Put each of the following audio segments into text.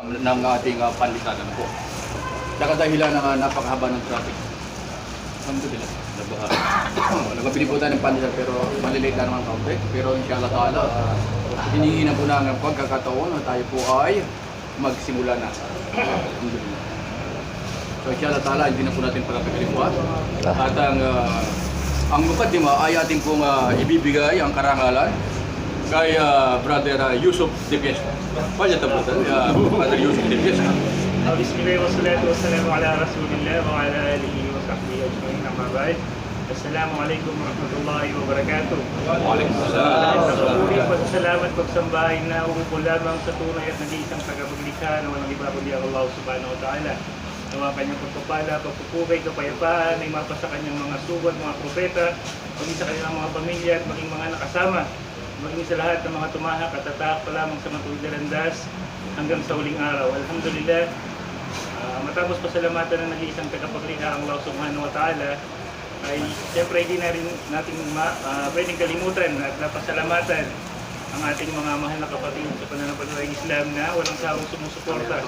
ng ating panlisanan po. Sa kadahilan ng napakahaba ng traffic. Alhamdulillah, nabaha. Nagpapili po tayo ng pandesal pero malilate lang naman kaunti. Pero inshallah ta'ala, hinihingi na po na ng pagkakataon na tayo po ay magsimula na. Alhamdulillah. So inshallah ta'ala, hindi na po natin pagkakapili po. At ang mukadima ay ating pong ibibigay ang karangalan kay Brother Yusuf De Fiesta. Pagkatapos, Brother Yusuf De Fiesta. Bismillah wassalatu wassalamu ala rasulillah wa ala alihi wa sahbihi ajma'in, amma ba'd. Assalamualaikum warahmatullahi wabarakatuh. Waalaikumsalam. Patuloy pasasalamat pagsambahin na umukol lamang sa tunay at nag-iisang tagapaglikha na walang iba kundi ang Allah subhanahu wa ta'ala. Nawa kanyang pagpapala, pagpupugay, kapayapaan ay mapa sa kanyang mga suwad, mga propeta, maging sa kanyang mga pamilya at maging mga nakasama, maging sa lahat ng mga tumahak at tatak pa lamang sa matuwid na landas hanggang sa huling araw. Alhamdulillah, matapos pasalamatan ng nag-iisang tagapaglikha ang Allah subhanahu wa ta'ala, ay siyempre hindi na rin natin pwedeng kalimutan at napasalamatan ang ating mga mahal na kapatid sa pananampalatayang Islam na walang sawang sumusuporta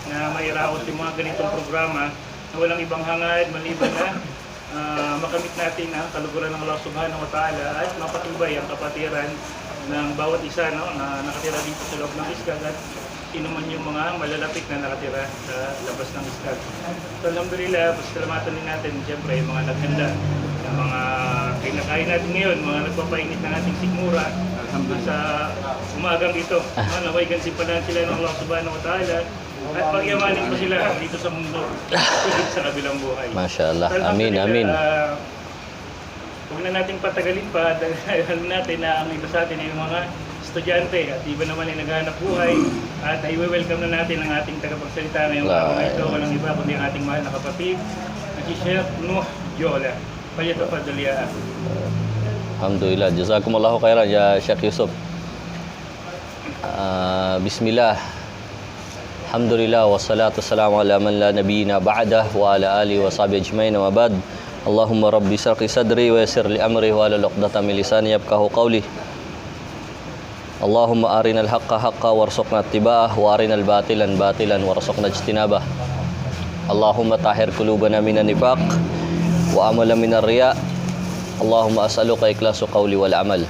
na mairaos yung mga ganitong programa na walang ibang hangad maliban na makamit natin ang kaluguran ng Allah subhanahu wa ta'ala at mapatubay ang kapatiran ng bawat isa na nakatira dito sa loob ng Iskag at sino man yung mga malalapit na nakatira sa labas ng Iskag. So alhamdulillah, pasalamatan din natin siyempre yung mga naghanda ng mga kinakain natin ngayon, mga nagpapainit ng ating sikmura sa umagang ito. Naway gansimpanan sila ng Allah subhanahu wa ta'ala at pagyamanin pa sila dito sa mundo sa kabilang buhay. Mashallah. Amin, amin. Huwag na nating patagalin pa dahil alam natin na ang iba sa atin ay yung mga estudyante at iba naman ay naghahanap buhay at i-welcome na natin ang ating tagapagsalita ngayong araw na ito. Walang iba kundi ang ating mahal na kapatid na si Sheikh Nuh Jola. Falyatafaddal ya akhi. Alhamdulillah. Jazakumullahu khairan ya Syekh Yusuf. Bismillah. Alhamdulillah wassalatu wassalamu ala man la nabiyina ba'dah wa ala alihi wa sahbihi ajmain wa ba'd. Allahumma rabbi shrah sadri wa yassir li amri wa hlul 'uqdatam min lisani yafqahu qawli. Allahumma arinal haqqa haqqa warzuqna ittiba'ah wa arinal batilan batilan warzuqna ijtinabah. Allahumma tahhir qulubana minan nifaq wa amalan minar riya. Allahumma as'aluka ikhlasu qawli wal amal.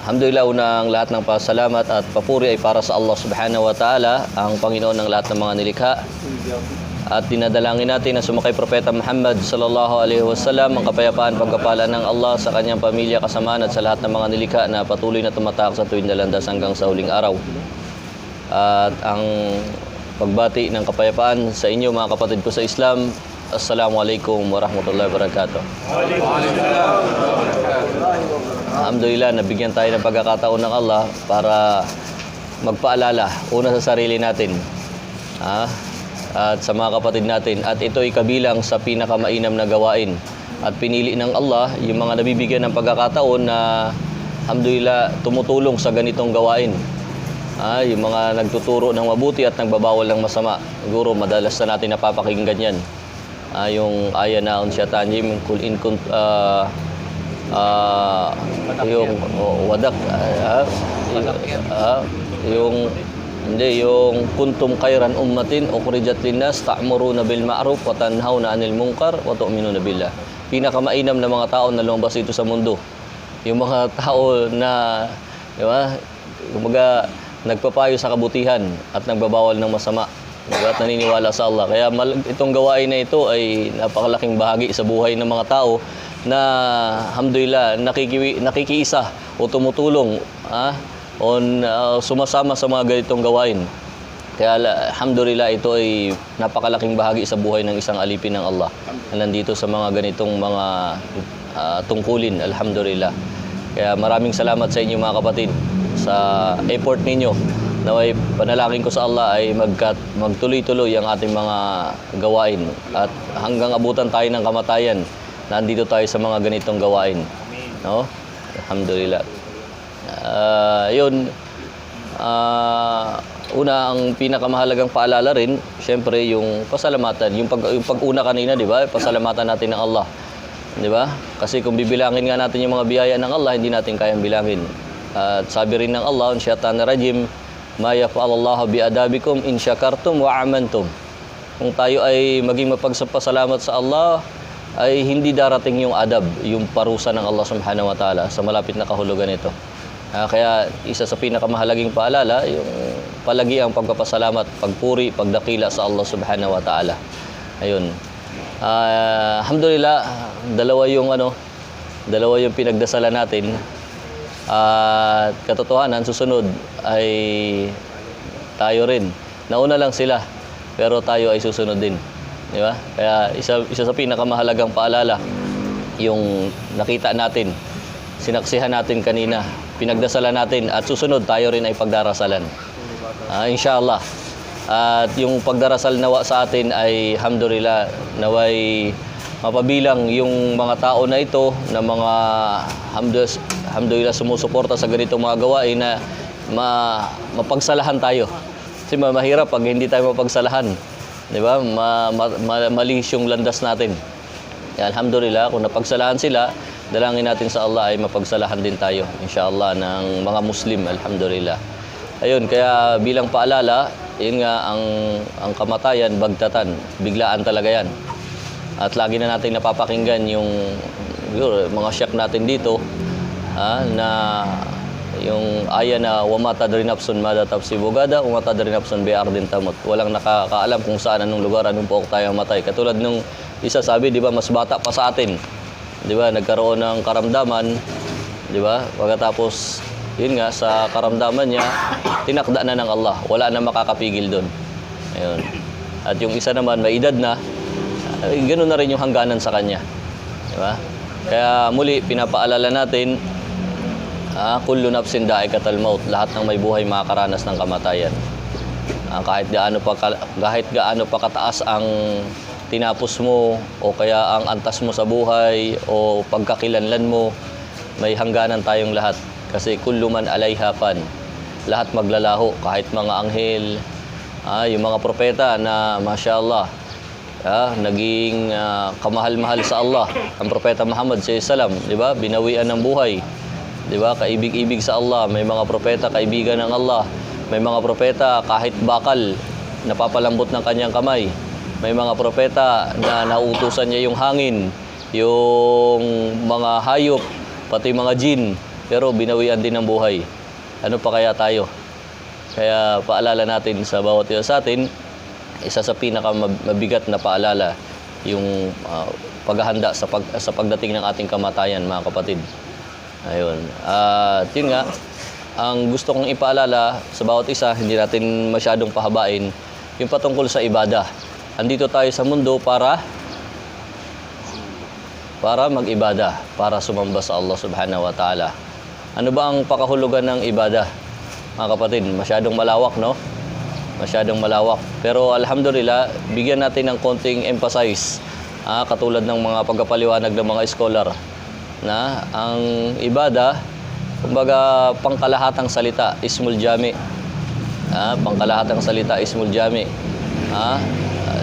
Alhamdulillah, unang lahat ng pasalamat at papuri ay para sa Allah subhanahu wa ta'ala, ang Panginoon ng lahat ng mga nilikha. At dinadalangin natin na sumakay Propeta Muhammad sallallahu alaihi wasallam, ang kapayapaan, pagkapala ng Allah sa kanyang pamilya, kasamaan at sa lahat ng mga nilikha na patuloy na tumatak sa tuwid na landas hanggang sa huling araw. At ang pagbati ng kapayapaan sa inyo mga kapatid ko sa Islam. Assalamualaikum warahmatullahi wabarakatuh. Alhamdulillah, nabigyan tayo ng pagkakataon ng Allah para magpaalala una sa sarili natin at sa mga kapatid natin, at ito ay kabilang sa pinakamainam na gawain at pinili ng Allah yung mga nabibigyan ng pagkakataon na alhamdulillah tumutulong sa ganitong gawain. Yung mga nagtuturo ng mabuti at nagbabawal ng masama. Siguro madalas na natin napapakinggan yan. Yung aya na unsya tanjim kul in kunt yung wadak yung kuntum khairan ummatin ukhrijat linnas ta'muruna bil ma'ruf wa tanhauna 'anil munkar wa tu'minuna billah. Pinakamainam na mga tao na lumabas dito sa mundo. Yung mga tao na, di ba, kumbaga nagpapayo sa kabutihan at nagbabawal ng masama. At naniniwala sa Allah. Kaya itong gawain na ito ay napakalaking bahagi sa buhay ng mga tao na alhamdulillah nakikiisa o tumutulong sumasama sa mga ganitong gawain. Kaya alhamdulillah ito ay napakalaking bahagi sa buhay ng isang alipin ng Allah na nandito sa mga ganitong mga tungkulin. Alhamdulillah. Kaya maraming salamat sa inyo mga kapatid sa effort ninyo. Naway panalangin ko sa Allah ay magtuloy-tuloy ang ating mga gawain at hanggang abutan tayo ng kamatayan, nandito tayo sa mga ganitong gawain. No? Alhamdulillah. Una, ang pinakamahalagang paalala rin, syempre yung pasalamatan, yung pag-una kanina, di ba? Pasalamatan natin ng Allah. Di ba? Kasi kung bibilangin nga natin yung mga biyaya ng Allah, hindi natin kayang bilangin. At sabi rin ng Allah, syaitan na rajim, ma yaf'alullahu biadabikum in syakartum wa amantum. Kung tayo ay maging mapagpasalamat sa Allah, ay hindi darating yung adab, yung parusa ng Allah subhanahu wa ta'ala sa malapit na kahulugan nito. Kaya isa sa pinakamahalagang paalala, yung palagi ang pagpapasalamat, pagpuri, pagdakila sa Allah subhanahu wa ta'ala. Ayun. Alhamdulillah, dalawa yung pinagdasalan natin. At katotohanan, susunod ay tayo rin. Nauna lang sila, pero tayo ay susunod din. Di ba? Kaya isa sa pinakamahalagang paalala, yung nakita natin, sinaksihan natin kanina, pinagdasalan natin, at susunod tayo rin ay pagdarasalan. Inshallah. At yung pagdarasal nawa sa atin ay alhamdulillah, naway mapabilang yung mga tao na ito na mga alhamdulillah sumusuporta sa ganitong mga gawain na mapagsalahan tayo. Kasi mahirap pag hindi tayo mapagsalahan. Di ba? Malis yung landas natin. Alhamdulillah, kung napagsalahan sila, dalangin natin sa Allah ay mapagsalahan din tayo, inshallah, ng mga Muslim, alhamdulillah. Ayun, kaya bilang paalala, yun nga, ang kamatayan, bagtatan, biglaan talaga yan. At lagi na natin napapakinggan yung mga syak natin dito, na yung aya na wama tadri nafsun madha taksibu gada wama tadri nafsun bi ardin tamut. Walang nakakaalam kung saan, anong lugar, anong pook tayo matay. Katulad nung isa sabi, di ba, mas bata pa sa atin. Di ba, nagkaroon ng karamdaman, di ba? Pagkatapos, yun nga, sa karamdaman niya, tinakda na ng Allah. Wala na makakapigil doon. Ayun. At yung isa naman, may edad na, ganoon na rin yung hangganan sa kanya. Di ba? Kaya muli, pinapaalala natin, kullu nafsin da'ikatul maut. Lahat ng may buhay makakaranas ng kamatayan. Kahit gaano pa kataas ang tinapos mo, o kaya ang antas mo sa buhay, o pagkakilanlan mo, may hangganan tayong lahat. Kasi kullu man alayha fan. Lahat maglalaho, kahit mga anghel, yung mga propeta na mashallah, naging kamahal-mahal sa Allah. Ang propeta Muhammad SAW, di ba? Binawian ng buhay. Di ba? Kaibig-ibig sa Allah. May mga propeta kaibigan ng Allah. May mga propeta kahit bakal, napapalambot ng kanyang kamay. May mga propeta na nauutusan niya yung hangin, yung mga hayop, pati mga jin, pero binawian din ng buhay. Ano pa kaya tayo? Kaya paalala natin sa bawat isa sa atin, isa sa pinakamabigat na paalala, yung paghahanda sa pagdating ng ating kamatayan, mga kapatid. Ayun. At yun nga, ang gusto kong ipaalala sa bawat isa, hindi natin masyadong pahabain, yung patungkol sa ibada. Andito tayo sa mundo para mag-ibada, para sumamba sa Allah subhanahu wa ta'ala. Ano ba ang pakahulugan ng ibada, mga kapatid? Masyadong malawak, no? Masyadong malawak. Pero alhamdulillah, bigyan natin ng konting emphasize, katulad ng mga pagkapaliwanag ng mga scholar, na ang ibada, kumbaga, pangkalahatang salita, ismul jami. Pangkalahatang salita, ismul jami.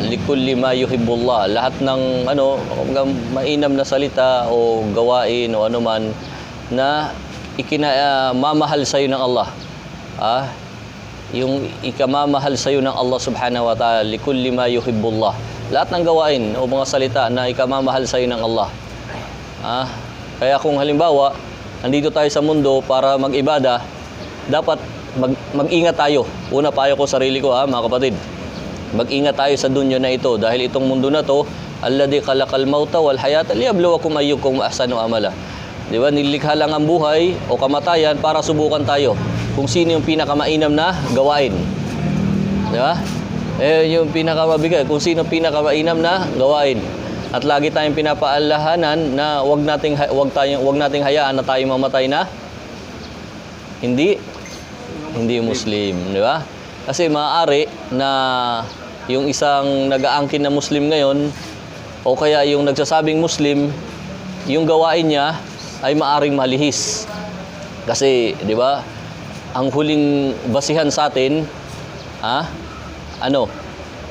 Likulli ma yuhibbullah. Lahat ng mainam na salita o gawain o anuman na mamahal sa iyo ng Allah. Yung ikamamahal sa iyo ng Allah subhanahu wa ta'ala, likulli ma yuhibbullah. Lahat ng gawain o mga salita na ikamamahal sa iyo ng Allah. Kaya kung halimbawa, nandito tayo sa mundo para mag-ibada, dapat mag-ingat tayo. Una, payo ko sarili ko, mga kapatid. Mag-ingat tayo sa dunya na ito, dahil itong mundo na to, alladhi khalaqal mauta wal hayata liyabluwakum ayyukum ahsanu amala. Di ba? Nilikha lang ang buhay o kamatayan para subukan tayo kung sino yung pinakamainam na gawain. Di ba? Yung pinakamabigat, kung sino pinakamainam na gawain. At lagi tayong pinapaalahanan na wag nating hayaan na tayo mamatay na hindi Muslim, di ba? Kasi maaari na yung isang nag-aangkin na Muslim ngayon, o kaya yung nagsasabing Muslim, yung gawain niya ay maaring malihis. Kasi, di ba, ang huling basihan sa atin, anong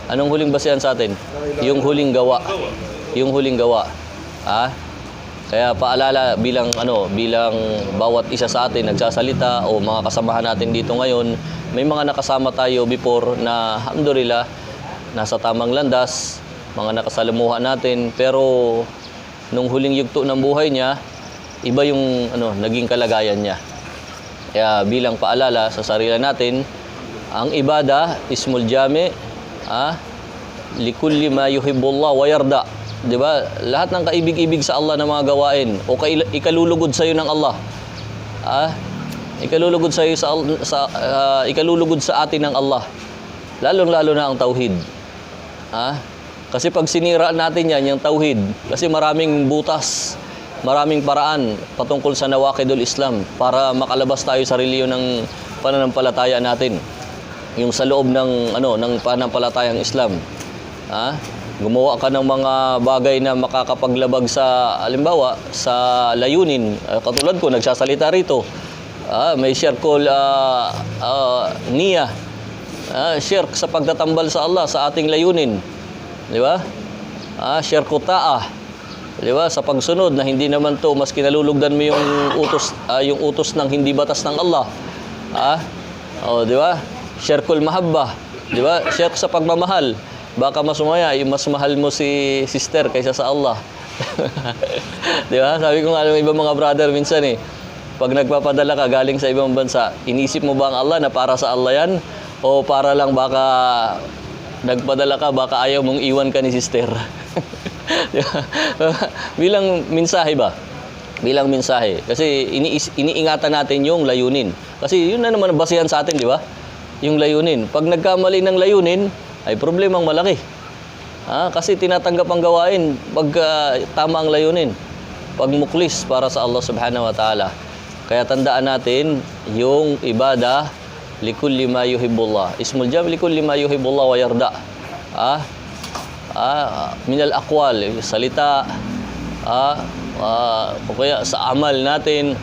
huling basihan sa atin? Yung huling gawa. Yung huling gawa. Kaya paalala bilang bilang bawat isa sa atin nagsasalita o mga kasamahan natin dito ngayon, may mga nakasama tayo before na alhamdulillah nasa tamang landas, mga nakasalamuha natin, pero nung huling yugto ng buhay niya, iba yung naging kalagayan niya. Kaya bilang paalala sa sarili natin, ang ibada ismul jami, likulli ma yuhibbullah wa yarda. 'Di ba? Lahat ng kaibig-ibig sa Allah na mga gawain o ikalulugod sa iyo ng Allah. Ikalulugod sa iyo ikalulugod sa atin ng Allah. Lalong-lalo na ang tauhid. Kasi pag sinira natin yan, yung tauhid, kasi maraming butas, maraming paraan patungkol sa nawakidul Islam para makalabas tayo sa reliyon ng pananampalataya natin. Yung sa loob ng ng pananampalatayang Islam. Gumawa ka ng mga bagay na makakapaglabag sa halimbawa sa layunin. Katulad ko nagsasalita rito. May shirkul niya. Shirk sa pagtatambal sa Allah sa ating layunin. Di ba? Shirku ta'ah. Di ba? Sa pagsunod na hindi naman to mas kinalulugdan mo yung utos ng hindi batas ng Allah. Di ba? Shirkul mahabbah. Di ba? Shirk sa pagmamahal. Baka mas mas mahal mo si sister kaysa sa Allah. Di ba? Sabi ko nga ng ibang mga brother minsan pag nagpapadala ka galing sa ibang bansa, inisip mo ba ang Allah na para sa Allah yan? O para lang baka nagpadala ka, baka ayaw mong iwan ka ni sister? Bilang mensahe ba? Bilang mensahe. Kasi iniingatan natin yung layunin. Kasi yun na naman ang basihan sa atin, di ba? Yung layunin. Pag nagkamali ng layunin, ay problemang malaki. Kasi tinatanggap ang gawain pag tama ang layunin. Pag muklis para sa Allah subhanahu wa ta'ala. Kaya tandaan natin yung ibada likulli ma yuhibbullah. Ismul jam likulli ma yuhibbullah wa yarda. Minal aqwal, salita, o kaya sa amal natin,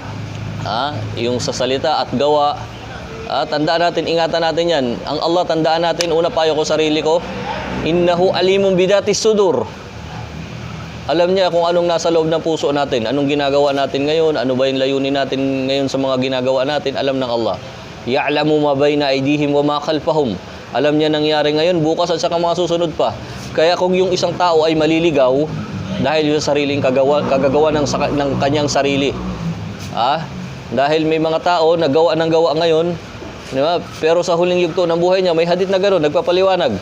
yung sa salita at gawa. Tandaan natin, ingatan natin yan. Ang Allah, tandaan natin, una payo ko sarili ko, innahu alimun bidatis sudur. Alam niya kung anong nasa loob ng puso natin, anong ginagawa natin ngayon, ano ba yung layunin natin ngayon sa mga ginagawa natin, alam ng Allah. Ya'lamu ma bayna aydihim wa ma khalfahum. Alam niya nangyari ngayon, bukas at saka mga susunod pa. Kaya kung yung isang tao ay maliligaw dahil sa sariling kagagawa ng kanyang sarili. Dahil may mga tao nagawa ng gawa ngayon, di ba? Pero sa huling yugto ng buhay niya, may hadith na gano'n, nagpapaliwanag.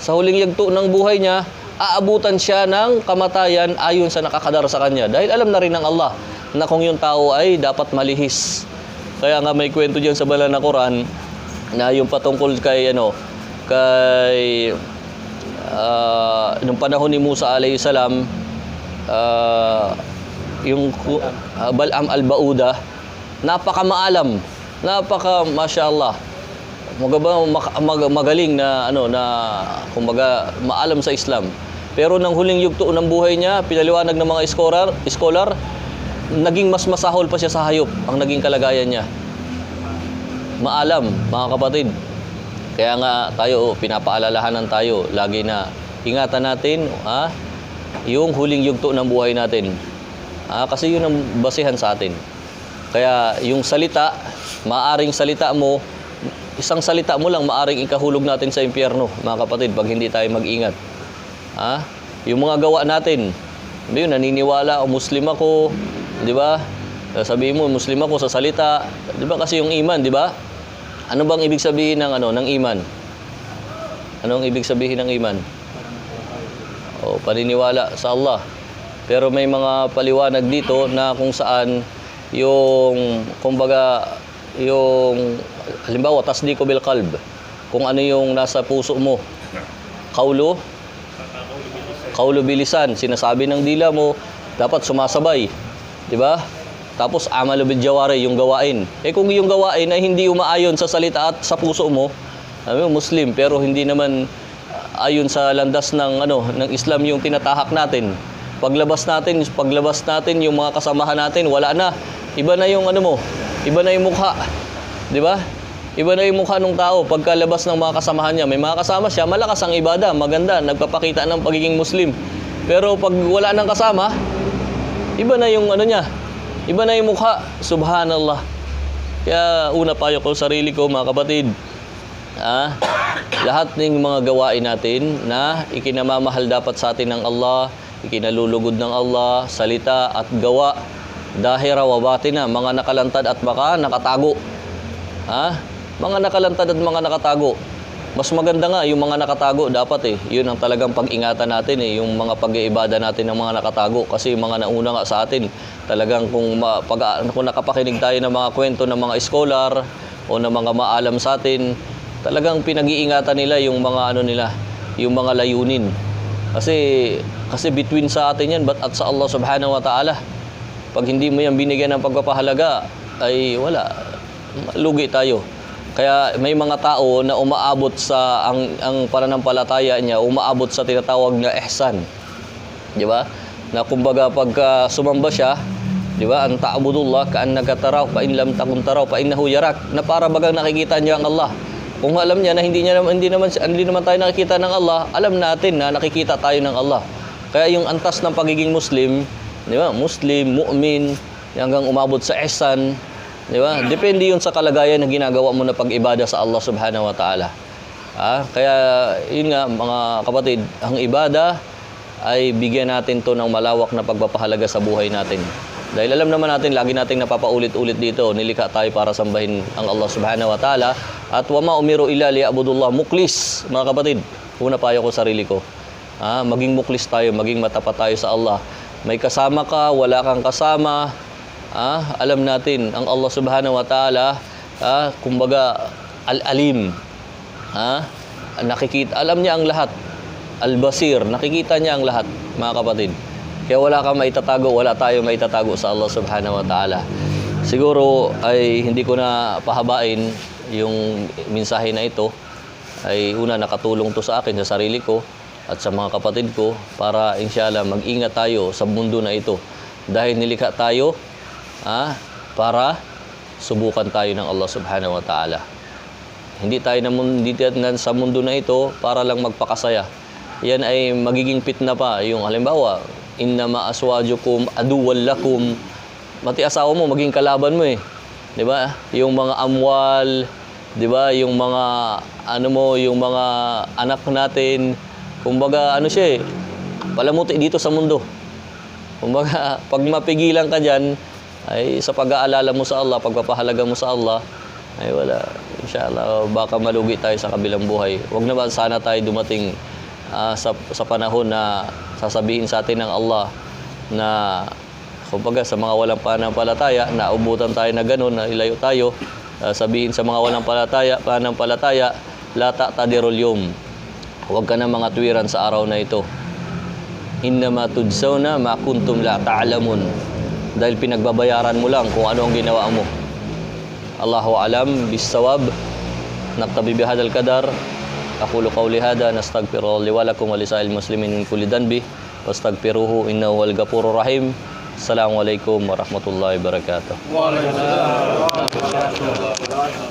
Sa huling yugto ng buhay niya, aabutan siya ng kamatayan ayon sa nakakadar sa kanya. Dahil alam na rin ng Allah na kung yung tao ay dapat malihis. Kaya nga may kwento diyan sa banal na Quran na yung patungkol kay nung panahon ni Musa alayhi salam, yung Bal'am al-Bauda, napakamaalam, masyaallah. Magaling na kumbaga maalam sa Islam. Pero nang huling yugto ng buhay niya, pinaliwanag ng mga scholar, naging mas masahol pa siya sa hayop ang naging kalagayan niya. Maalam, mga kapatid. Kaya nga tayo, pinapaalalahanan tayo lagi na ingatan natin yung huling yugto ng buhay natin. Kasi yun ang basihan sa atin. Kaya yung salita, maaring salita mo, isang salita mo lang maaring ikahulog natin sa impyerno, mga kapatid, pag hindi tayo mag-ingat. Yung mga gawa natin, naniniwala o Muslim ako, di ba? Sabihin mo, Muslim ako sa salita, di ba? Kasi yung iman, di ba? Ano bang ibig sabihin ng iman? Anong ibig sabihin ng iman? Paniniwala sa Allah. Pero may mga paliwanag dito na kung saan yung, kumbaga, yung halimbawa tasdiqu bil qalb, kung ano yung nasa puso mo, qawlu bilisan, sinasabi ng dila mo, dapat sumasabay, di ba? Tapos amalu bil jawari, yung gawain. Kung yung gawain ay hindi umaayon sa salita at sa puso mo, Muslim pero hindi naman ayon sa landas ng Islam yung tinatahak natin. Paglabas natin yung mga kasamahan natin, wala na. Iba na yung iba na yung mukha. 'Di ba? Iba na yung mukha ng tao pagkalabas ng mga kasamahan niya. May mga kasama siya, malakas ang ibada, maganda, nagpapakita ng pagiging Muslim. Pero pag wala nang kasama, Iba na yung ano niya. Iba na yung mukha. Subhanallah. Kaya una payo ko sarili ko, mga kapatid. Lahat ng mga gawain natin na ikinamamahal dapat sa atin ng Allah, ikinalulugod ng Allah, salita at gawa, dahira wa batina, mga nakalantad at baka nakatago. Mga nakalantad at mga nakatago. Mas maganda nga yung mga nakatago dapat Yun ang talagang pag-ingatan natin yung mga pag-iibada natin ng mga nakatago, kasi yung mga nauna nga sa atin, talagang kung nakapakinig tayo ng mga kwento ng mga scholar o ng mga maalam sa atin, talagang pinag-iingatan nila yung mga yung mga layunin. Kasi between sa atin yan at sa Allah subhanahu wa ta'ala. Pag hindi mo yan binigyan ng pagpapahalaga, ay wala, lugi tayo. Kaya may mga tao na umaabot sa ang pananampalataya niya, umaabot sa tinatawag na ihsan. Di ba? Na kumbaga pagka sumamba siya, di ba? An ta'budullah ka'annaka tarahu fa in lam takun tarahu fa innahu yarak. Na para bagang nakikita niya ang Allah. Kung alam niya na hindi naman tayo nakikita ng Allah, alam natin na nakikita tayo ng Allah. Kaya yung antas ng pagiging Muslim, di ba? Muslim, mu'min, hanggang umabot sa ihsan. Di ba? Depende yun sa kalagayan na ginagawa mo na pag-ibada sa Allah subhanahu wa ta'ala. Kaya yun nga mga kapatid, ang ibada ay bigyan natin to ng malawak na pagpapahalaga sa buhay natin. Dahil alam naman natin, lagi nating napapaulit-ulit dito, nilikha tayo para sambahin ang Allah subhanahu wa ta'ala. At wama umiru illa liya'budullah muklis, mga kapatid. Una payo ko sarili ko. Maging muklis tayo, maging matapat tayo sa Allah. May kasama ka, wala kang kasama. Alam natin, ang Allah subhanahu wa ta'ala, kumbaga, al-alim. Nakikita, alam niya ang lahat. Al-basir, nakikita niya ang lahat, mga kapatid. Kaya wala kang maitatago, wala tayo maitatago sa Allah subhanahu wa ta'ala. Siguro ay hindi ko na pahabain yung mensahe na ito. Ay una, nakatulong to sa akin, sa sarili ko, at sa mga kapatid ko, para inshallah mag-ingat tayo sa mundo na ito. Dahil nilikha tayo, para subukan tayo ng Allah subhanahu wa ta'ala. Hindi tayo sa mundo na ito para lang magpakasaya. Yan ay magiging fitna pa. Yung halimbawa, innama aswajukum aduwwal lakum. Mati asawa mo, maging kalaban mo Di ba? Yung mga amwal, di ba? Yung mga, yung mga anak natin. Kumbaga, siya palamuti dito sa mundo. Kumbaga, pag mapigilan ka dyan, ay sa pag-aalala mo sa Allah, pagpapahalaga mo sa Allah, ay wala. Inshallah, baka malugi tayo sa kabilang buhay. Huwag naman sana tayo dumating sa panahon na sasabihin sa atin ng Allah na, kumbaga, sa mga walang pananampalataya, naubutan tayo na gano'n, na ilayo tayo, sabihin sa mga walang pananampalataya, la ta'tadirul yawm. Huwag ka na mga tuwiran sa araw na ito. Innama tudsawna ma kuntum la ta'lamun. Dahil pinagbabayaran mo lang kung ano ang ginawa mo. Allahu alam bis-sawab. Naktabi bihadal qadar. Aqulu qawli hada, nastaghfirullah li wa lakum wa lisa'il muslimin min kulli dhanbi wastaghfiruhu innahu wal ghafurur rahim. Assalamualaikum warahmatullahi wabarakatuh. Waalaikumsalam.